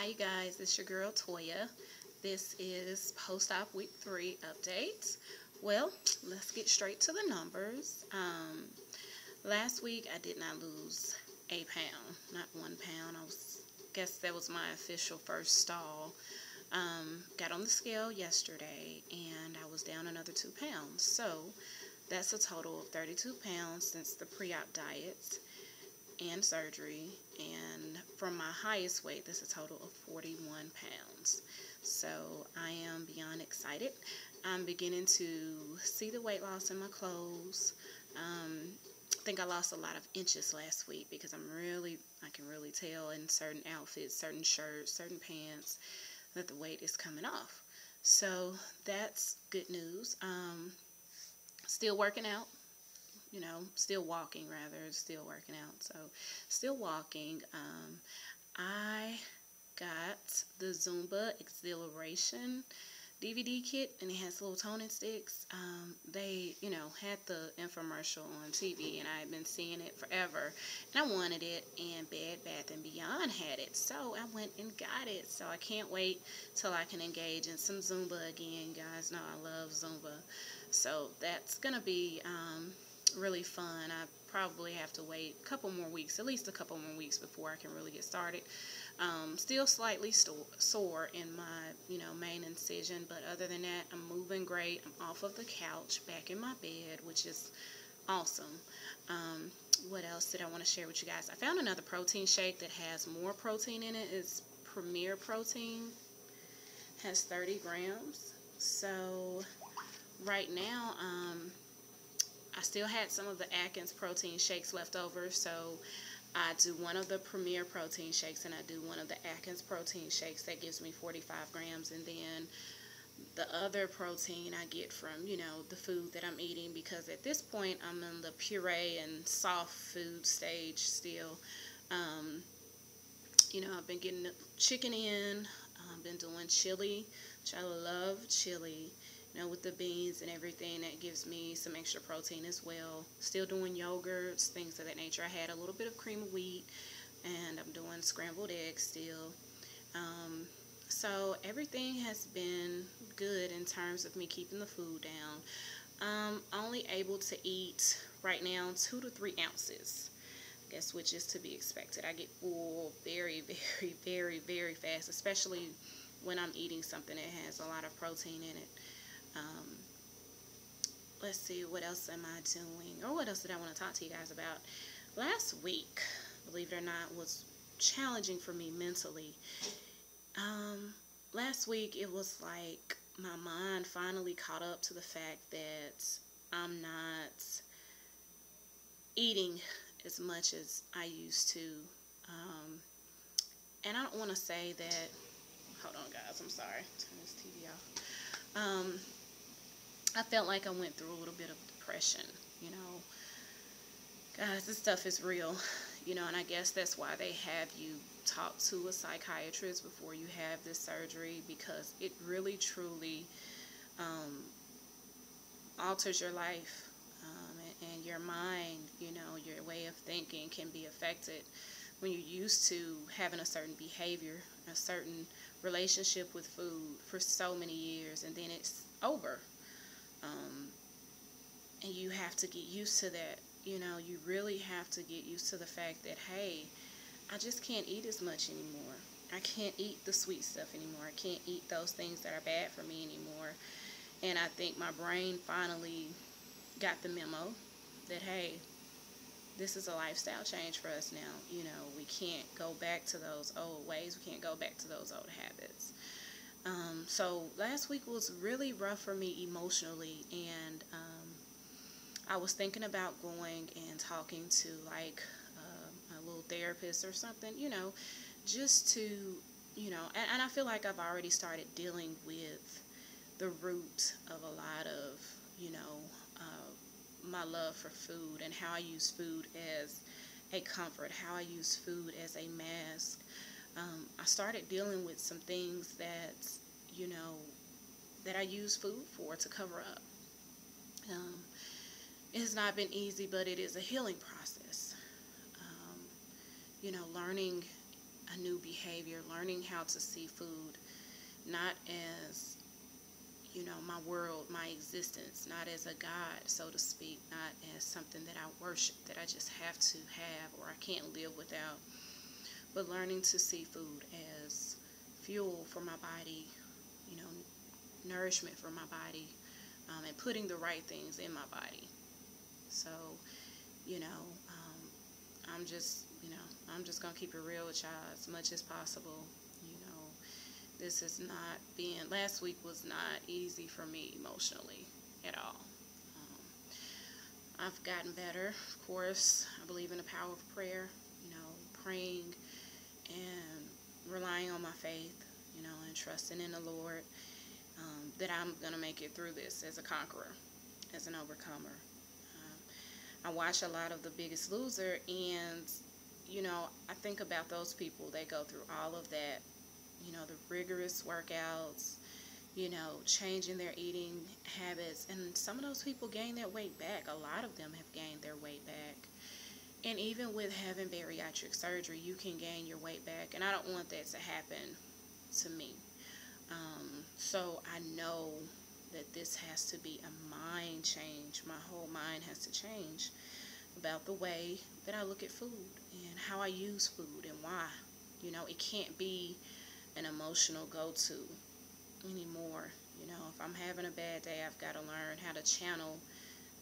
Hi you guys, it's your girl Toya. This is post-op week 3 update. Well, let's get straight to the numbers. Last week I did not lose a pound, not 1 pound. Guess that was my official first stall. Got on the scale yesterday and I was down another 2 pounds. So that's a total of 32 pounds since the pre-op diet and surgery, and from my highest weight, that's a total of 41 pounds. So I am beyond excited. I'm beginning to see the weight loss in my clothes. I think I lost a lot of inches last week because I can really tell in certain outfits, certain shirts, certain pants that the weight is coming off. So that's good news. Still working out. Still walking rather, still working out. So, still walking. I got the Zumba Exhilaration DVD kit, and it has little toning sticks. They, had the infomercial on TV, and I had been seeing it forever, and I wanted it, and Bed Bath & Beyond had it, so I went and got it. So I can't wait till I can engage in some Zumba again. You guys know I love Zumba, so that's gonna be really fun. I probably have to wait a couple more weeks, at least a couple more weeks before I can really get started. Still slightly sore in my, main incision, but other than that, I'm moving great. I'm off of the couch, back in my bed, which is awesome. What else did I want to share with you guys? I found another protein shake that has more protein in it. It's Premier Protein. Has 30 grams. So right now, I still had some of the Atkins protein shakes left over, so I do one of the Premier protein shakes and I do one of the Atkins protein shakes. That gives me 45 grams, and then the other protein I get from, the food that I'm eating, because at this point I'm in the puree and soft food stage still. I've been getting the chicken in, I've been doing chili, which I love chili. With the beans and everything, that gives me some extra protein as well. Still doing yogurts, things of that nature. I had a little bit of cream of wheat, and I'm doing scrambled eggs still. So everything has been good in terms of me keeping the food down. I'm only able to eat right now 2 to 3 ounces. I guess, which is to be expected. I get full very, very, very, very fast, especially when I'm eating something that has a lot of protein in it. Let's see, what else am I doing, or what else did I want to talk to you guys about? Last week, believe it or not, was challenging for me mentally. Last week it was like my mind finally caught up to the fact that I'm not eating as much as I used to. And I don't want to say that, hold on guys, I'm sorry, turn this TV off. I felt like I went through a little bit of depression, Guys, this stuff is real, and I guess that's why they have you talk to a psychiatrist before you have this surgery, because it really, truly alters your life, and your mind, your way of thinking can be affected when you're used to having a certain behavior, a certain relationship with food for so many years, and then it's over. And you have to get used to that. You really have to get used to the fact that, hey, I just can't eat as much anymore. I can't eat the sweet stuff anymore. I can't eat those things that are bad for me anymore. And I think my brain finally got the memo that, hey, this is a lifestyle change for us now. We can't go back to those old ways. We can't go back to those old habits. So last week was really rough for me emotionally, and I was thinking about going and talking to like a little therapist or something, just to, and I feel like I've already started dealing with the root of a lot of, my love for food, and how I use food as a comfort, how I use food as a mask. I started dealing with some things that, that I use food for, to cover up. It has not been easy, but it is a healing process. Learning a new behavior, learning how to see food not as, you know, my world, my existence, not as a god, so to speak, not as something that I worship, that I just have to have or I can't live without, but learning to see food as fuel for my body, you know, nourishment for my body, and putting the right things in my body. So, you know, I'm just, I'm just going to keep it real with y'all as much as possible. You know, this has not been, last week was not easy for me emotionally at all. I've gotten better, of course. I believe in the power of prayer, you know, praying and relying on my faith, you know, and trusting in the Lord, that I'm going to make it through this as a conqueror, as an overcomer. I watch a lot of The Biggest Loser, and, you know, I think about those people. They go through all of that, you know, the rigorous workouts, you know, changing their eating habits, and some of those people gain their weight back. A lot of them have gained their weight back. And even with having bariatric surgery, you can gain your weight back, and I don't want that to happen to me. So I know that this has to be a mind change. My whole mind has to change about the way that I look at food and how I use food and why. You know, it can't be an emotional go-to anymore. You know, if I'm having a bad day, I've got to learn how to channel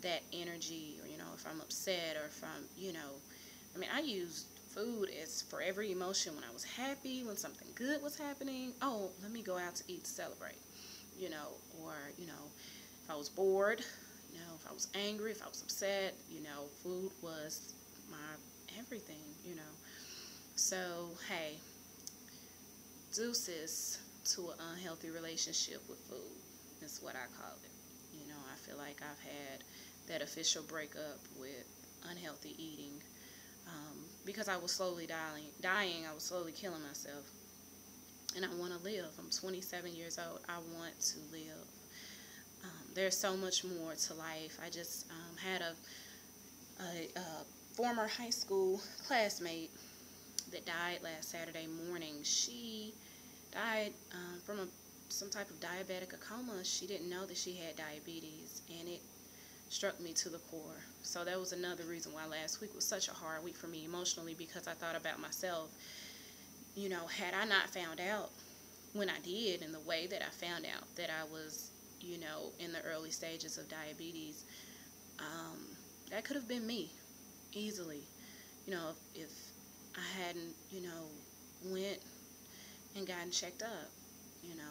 that energy, or, you know, if I'm upset, or if I'm, you know, I mean, I used food as for every emotion. When I was happy, when something good was happening, oh, let me go out to eat to celebrate, you know, or, you know, if I was bored, you know, if I was angry, if I was upset, you know, food was my everything, you know. So, hey, deuces to an unhealthy relationship with food is what I call it. You know, I feel like I've had that official breakup with unhealthy eating, because I was slowly dying. I was slowly killing myself, and I want to live. I'm 27 years old. I want to live. There's so much more to life. I just had a former high school classmate that died last Saturday morning. She died from some type of diabetic coma. She didn't know that she had diabetes, and it struck me to the core. So that was another reason why last week was such a hard week for me emotionally, because I thought about myself. You know, had I not found out when I did, in the way that I found out that I was, you know, in the early stages of diabetes, that could have been me easily. You know, if I hadn't, you know, went and gotten checked up, you know.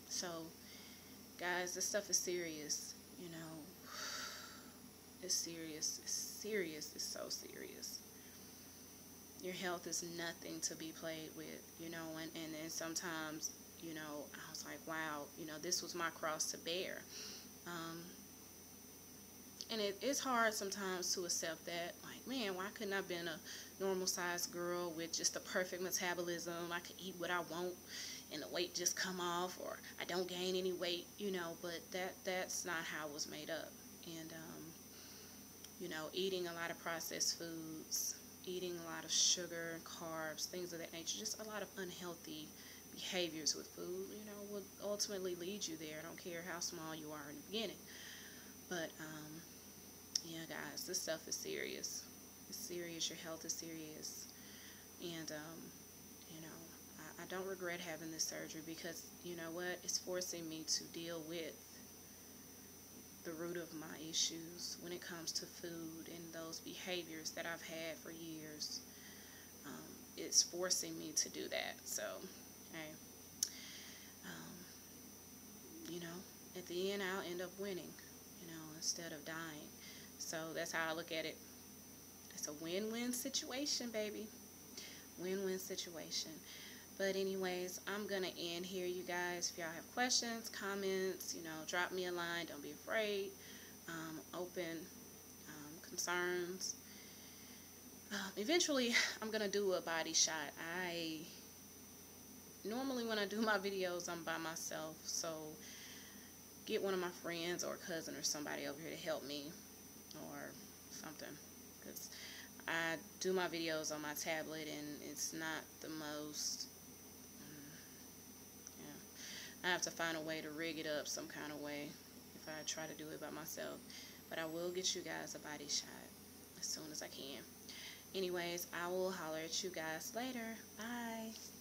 So, guys, this stuff is serious, you know. It's serious. It's serious. It's so serious. Your health is nothing to be played with, you know. And then sometimes, you know, I was like, wow, you know, this was my cross to bear. And it's hard sometimes to accept that. Like, man, why couldn't I have been a normal-sized girl with just a perfect metabolism? I could eat what I want and the weight just come off, or I don't gain any weight, you know. But that's not how it was made up. And, you know, eating a lot of processed foods, eating a lot of sugar, carbs, things of that nature, just a lot of unhealthy behaviors with food, you know, will ultimately lead you there. I don't care how small you are in the beginning. But, yeah, guys, this stuff is serious. It's serious. Your health is serious. And, you know, I don't regret having this surgery, because, you know what, it's forcing me to deal with the root of my issues when it comes to food and those behaviors that I've had for years. It's forcing me to do that. So, hey, you know, at the end, I'll end up winning, you know, instead of dying. So that's how I look at it. It's a win-win situation, baby. Win-win situation. But anyways, I'm going to end here, you guys. If y'all have questions, comments, you know, drop me a line. Don't be afraid. Open concerns. Eventually, I'm going to do a body shot. Normally when I do my videos, I'm by myself. So get one of my friends or a cousin or somebody over here to help me or something. Because I do my videos on my tablet, and it's not the most, yeah. I have to find a way to rig it up some kind of way if I try to do it by myself. But I will get you guys a body shot as soon as I can. Anyways, I will holler at you guys later. Bye.